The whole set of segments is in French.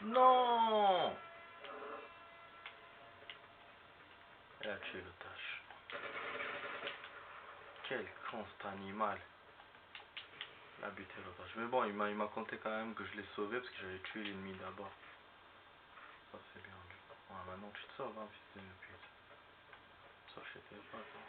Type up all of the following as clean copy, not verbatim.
Non. Elle a tué l'otage. Quel con cet animal. Il a buté l'otage. Mais bon, il m'a compté quand même que je l'ai sauvé parce que j'avais tué l'ennemi d'abord. Ça c'est bien du coup. Ouais, maintenant tu te sauves, hein, fils de pute. Sauf chez tes potes, hein.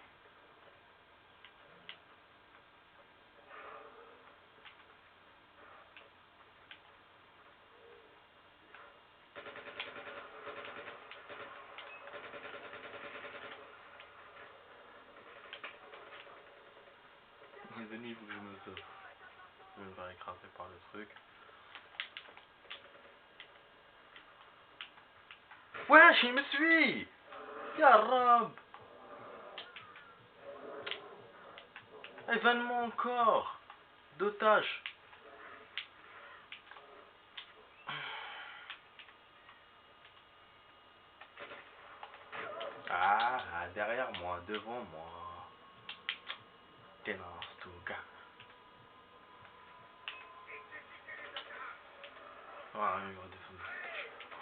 Les ennemis, il faut que je me sauve. Je vais me faire écraser par le truc. Wesh, il me suit. Ya Rab. Événement encore. D'otage. Ah, derrière moi, devant moi. Ténance tout gars. Ah, il va descendre.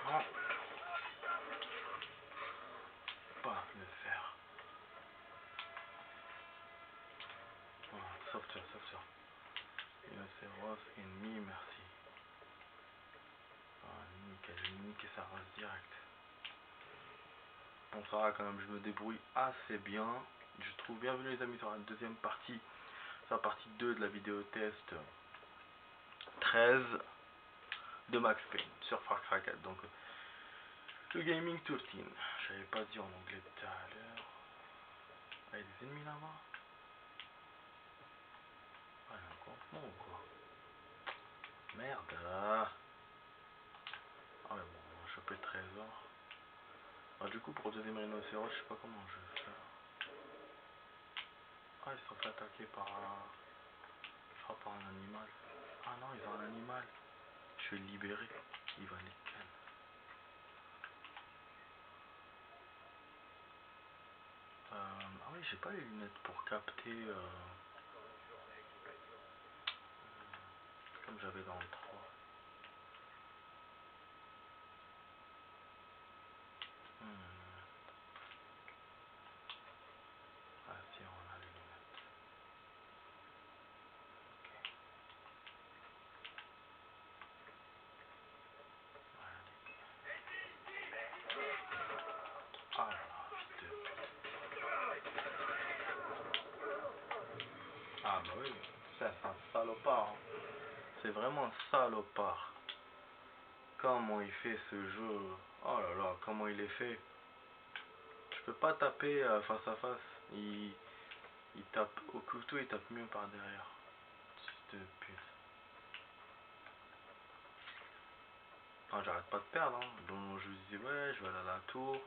Oh. Pas le faire. Voilà, sauve-toi, sauve-toi. Rhinocéros, ennemi, merci. Ah, nickel, j'ai niqué sa race direct. Bon, ça va quand même, je me débrouille assez bien. Je trouve bienvenue les amis sur la deuxième partie. C'est la partie 2 de la vidéo test 13 de Max Payne sur Far Cry 4. Donc, le Gaming 13. J'avais pas dit en anglais tout à l'heure. Ah, il y a des ennemis là-bas. Ah, il y a un campement ou quoi? Merde. Ah ouais, bon, on va choper le trésor. Ah, du coup, pour le deuxième rhinocéros, je sais pas comment je vais faire. Ah, ils sont fait attaquer par un... Je crois par un animal. Ah non, ils ont un animal. Je vais le libérer. Il va les ken. Ah oui, j'ai pas les lunettes pour capter... comme j'avais dans le 3. Ah si, on a les lunettes. Ah là là, fils de pute. Ah bah oui, c'est un salopard. Hein. C'est vraiment un salopard. Comment il fait ce jeu? Oh là là, comment il est fait? Tu peux pas taper face à face. Il tape au couteau, il tape mieux par derrière. Fils de pute. Ah, j'arrête pas de perdre. Hein. Donc je me dis ouais, je vais aller à la tour.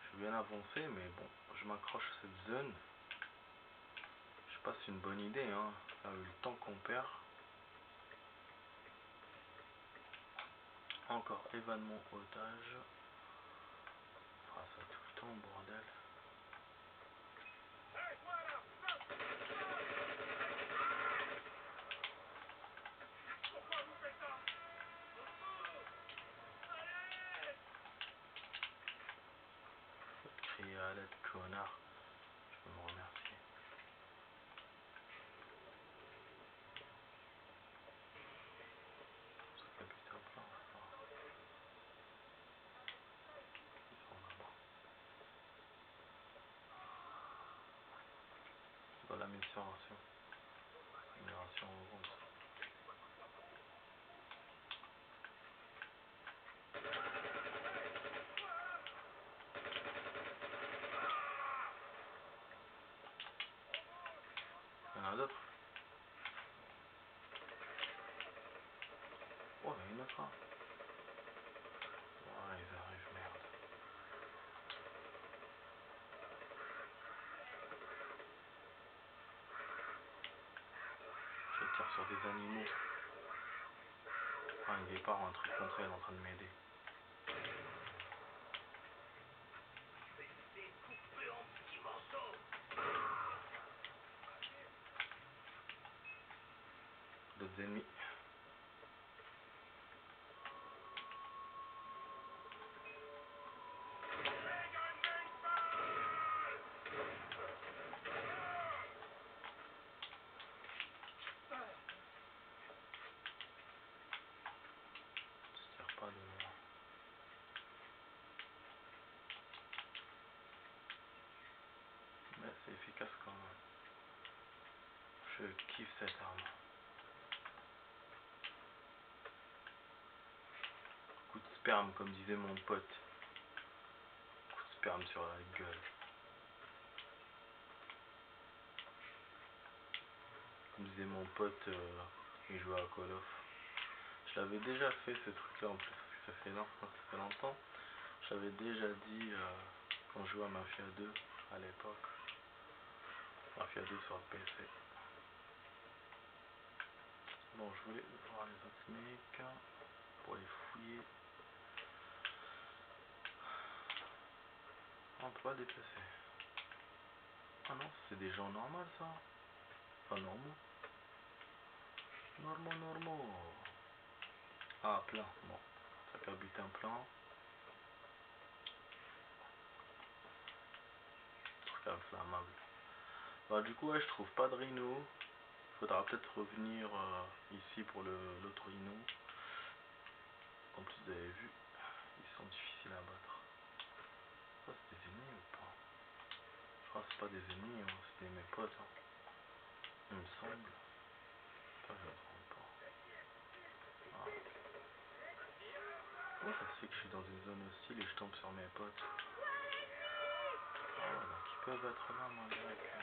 Je vais bien avancer, mais bon, je m'accroche à cette zone. Je sais pas si c'est une bonne idée, hein. Là, le temps qu'on perd. Encore événement otage. Ah, ça tout le temps, bordel. Faut te crier à l'aide, connard. Je peux me remercier. Ça fait plus simple, là, ça. Ils sont là-bas. C'est dans la mission. Migration rose. Il y en a d'autres. Oh, il y en a une autre là. Ouais, ils arrivent, merde. Je tire sur des animaux. Ah, un guépard ou un truc comme ça, il est en train de m'aider. D'autres ennemis. efficace quand même. Je kiffe cette arme. Coup de sperme, comme disait mon pote. Coup de sperme sur la gueule. Comme disait mon pote, il jouait à Call of. Je l'avais déjà fait ce truc là en plus, ça fait longtemps. J'avais déjà dit quand je jouais à Mafia 2 à l'époque. Mafia 2 sur le PC. Bon, je voulais voir les autres mecs pour les fouiller. On peut pas déplacer. Ah non, c'est des gens normaux ça. Pas normaux. Normaux. Ah, plein. Bon, ça qu'habite un plan. Truc inflammable. Bah du coup ouais, je trouve pas de rhino. Faudra peut-être revenir ici pour l'autre rhino. En plus vous avez vu, ils sont difficiles à battre. Ça c'est des ennemis ou pas? Je crois que c'est pas des ennemis, hein, c'est mes potes. Hein. Il me semble. Ça je me trompe pas. Ah. Comment ça se fait que je suis dans une zone hostile et je tombe sur mes potes? Ah ouais, donc ils peuvent être là malgré que...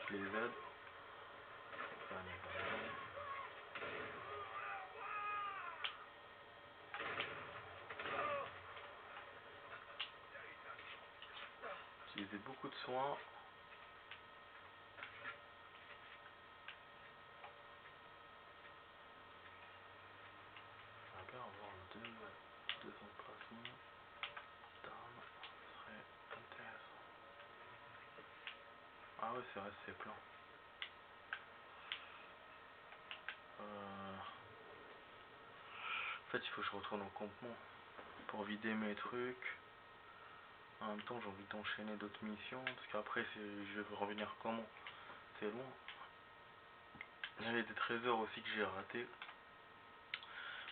Je les aide. Ça les aide. Utiliser beaucoup de soins. J'aimerais bien avoir deux emplacements d'armes, ce serait intéressant. Ah ouais, c'est vrai, c'est plein. En fait, il faut que je retourne au campement pour vider mes trucs. En même temps, j'ai envie d'enchaîner d'autres missions parce qu'après, je vais revenir comment? C'est loin. Il y avait des trésors aussi que j'ai ratés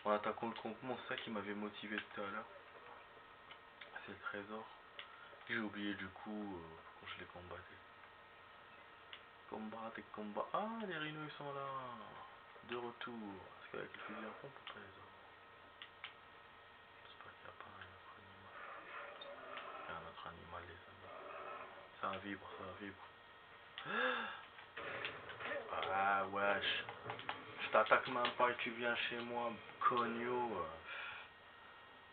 en attaquant le campement. C'est ça qui m'avait motivé tout à l'heure. C'est le trésor. J'ai oublié du coup quand je les combattais. Combat. Ah, les rhinos ils sont là. De retour. Est-ce qu'avec le fusil à pompe on peut les avoir? J'espère qu'il n'y a pas un autre animal. Il y a un autre animal, les amis. Ça vibre, ça vibre. Ah, wesh. Je t'attaque même pas et tu viens chez moi, cogno.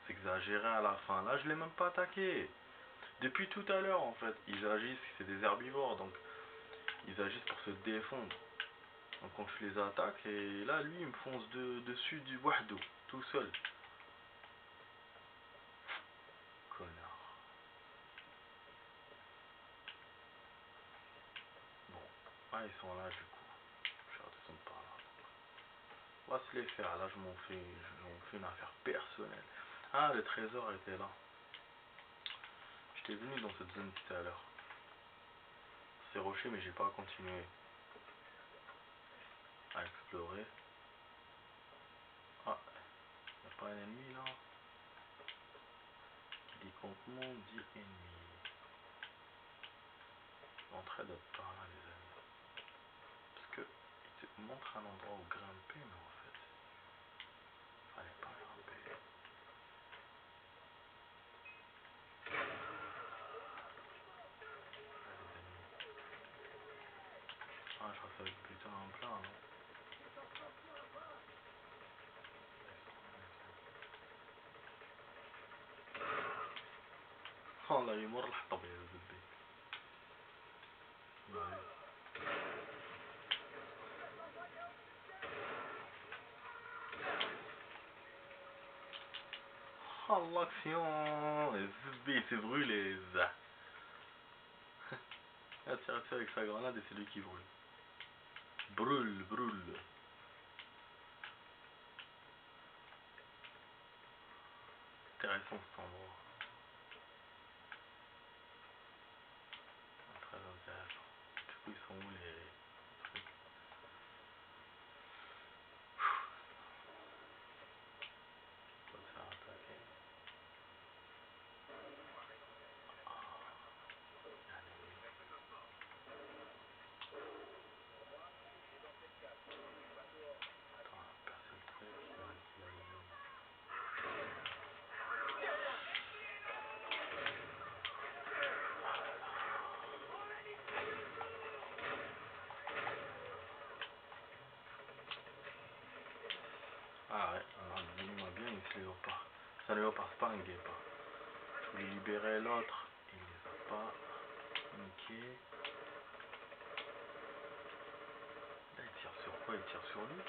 C'est exagéré à la fin. Là, je l'ai même pas attaqué. Depuis tout à l'heure, en fait, ils agissent, c'est des herbivores, donc ils agissent pour se défendre. Donc quand je les attaque, et là, lui, il me fonce dessus du wahdo, tout seul. Connard. Bon, ah, ils sont là, du coup. Je vais redescendre par là. On va se les faire, là, je m'en fais une affaire personnelle. Ah, le trésor était là. J'étais venu dans cette zone tout à l'heure. C'est rocher, mais j'ai pas continué à explorer. Ah, y'a pas un ennemi là? Qui dit campement dit ennemi. L'entrée doit être par là, les amis. Parce que il te montre un endroit où grimper, mais en fait, fallait pas grimper. Là, les ennemis. Ah, je crois que ça va être plutôt un plat, non? الله يمر الحطب يا زبي. Oh l'action! Zbi, c'est brûlé, ça. Il tire dessus avec sa grenade et c'est lui qui brûle. Brûle. Intéressant cet endroit. Très intéressant. Du coup, ils sont où les trucs? On va se faire attaquer. C'est un léopard, c'est pas un guépard. Je voulais libérer l'autre. Il les a pas. Niqué. Là, il tire sur quoi? Il tire sur lui.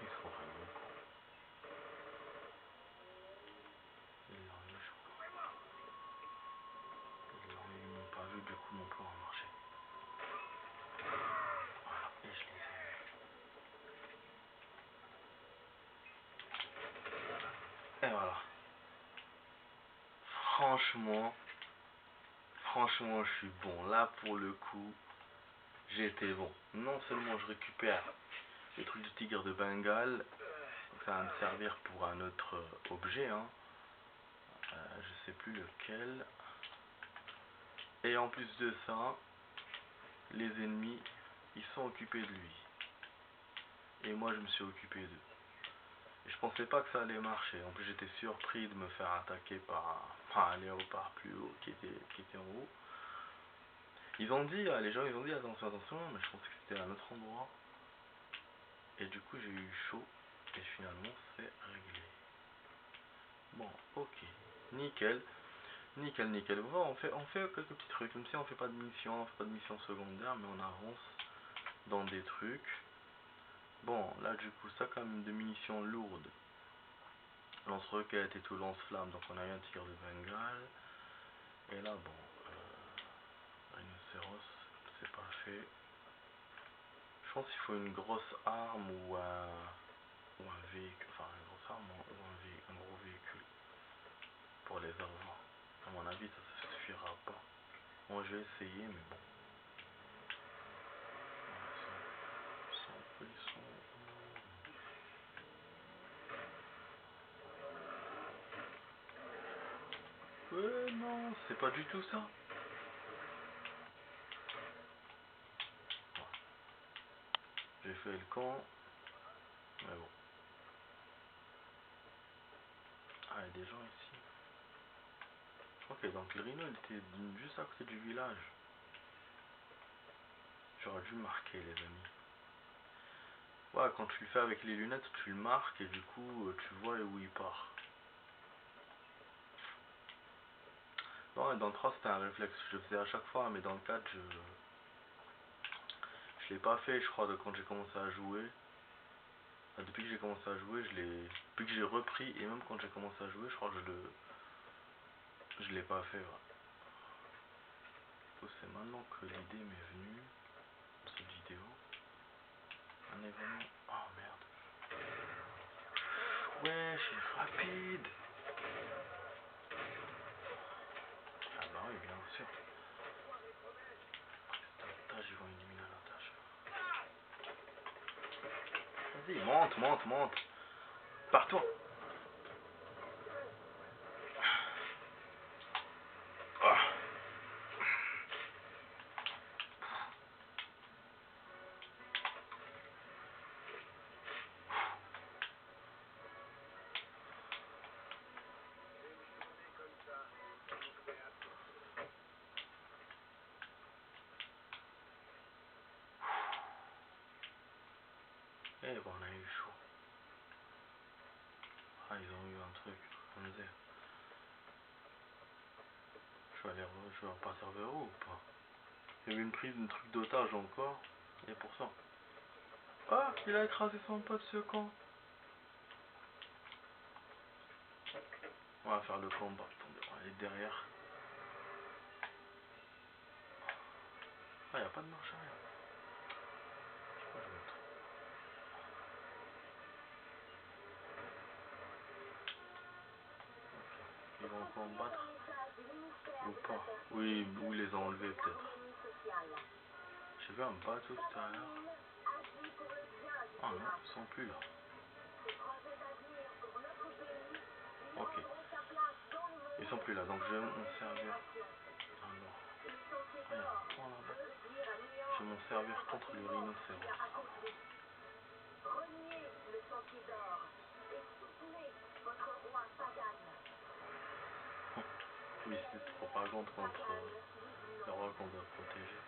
Ils sont vraiment cons. Ils l'ont eu, je crois. Ils m'ont pas vu, du coup mon plan a marché. Voilà, et je les ai eus. Et voilà. Franchement, je suis bon. Là, pour le coup, j'étais bon. Non seulement je récupère les trucs du tigre de Bengale, ça va me servir pour un autre objet, hein. Je sais plus lequel. Et en plus de ça, les ennemis, ils sont occupés de lui. Et moi, je me suis occupé d'eux. Et je pensais pas que ça allait marcher. En plus, j'étais surpris de me faire attaquer par un léopard plus haut qui était en haut. Ils ont dit, les gens, ils ont dit attention, attention, mais je pensais que c'était à un autre endroit. Et du coup, j'ai eu chaud. Et finalement, c'est réglé. Bon, ok. Nickel. Nickel, nickel. Bon, on fait quelques petits trucs. Même si on fait pas de mission secondaire, mais on avance dans des trucs. Bon, là, du coup, ça, quand même, de munitions lourdes. Lance-roquette et tout, lance-flamme. Donc, on a eu un tir de Bengale. Et là, bon, rhinocéros, c'est pas fait. Je pense qu'il faut une grosse arme ou un véhicule, enfin une grosse arme ou un gros véhicule pour les avoir. À mon avis, ça suffira pas. Bon, je vais essayer, mais bon. Non, c'est pas du tout ça. J'ai fait le camp. Mais bon. Ah, il y a des gens ici. Ok, donc le rhino, il était juste à côté du village. J'aurais dû marquer, les amis. Ouais, quand tu le fais avec les lunettes, tu le marques et du coup, tu vois où il part. Non, dans le 3, c'était un réflexe. Je le faisais à chaque fois, mais dans le 4, je l'ai pas fait, je crois, de quand j'ai commencé à jouer. Enfin, depuis que j'ai commencé à jouer, depuis que j'ai repris, et même quand j'ai commencé à jouer, je crois que je l'ai pas fait. Ouais. C'est maintenant que l'idée m'est venue dans cette vidéo. Un événement. Oh merde. Ouais, je suis rapide. Ah bah oui, bien sûr. Cette tâche, ils vont éliminer la tâche. Vas-y, monte, monte, monte. Pars-toi. Oh. Eh ben, on a eu chaud. Ah, ils ont eu un truc. On disait. Je vais repartir vers où ou pas? Il y avait une prise, une truc d'otage encore. Et pour ça. Ah, il a écrasé son pote ce con. On va faire le combat. Attendez, on va aller derrière. Ah, y a pas de marche arrière. Je sais pas, je me trompe. Ils vont combattre ou pas? Oui, ou les enlever peut-être. J'ai vu un bateau tout à l'heure. Ah non, ils sont plus là. Ok. Ils sont plus là, donc je vais m'en servir. Alors. Ah, y a un point là-bas. Je vais m'en servir contre le rhinocéros. Oui, c'est propagande contre le roi qu'on doit protéger.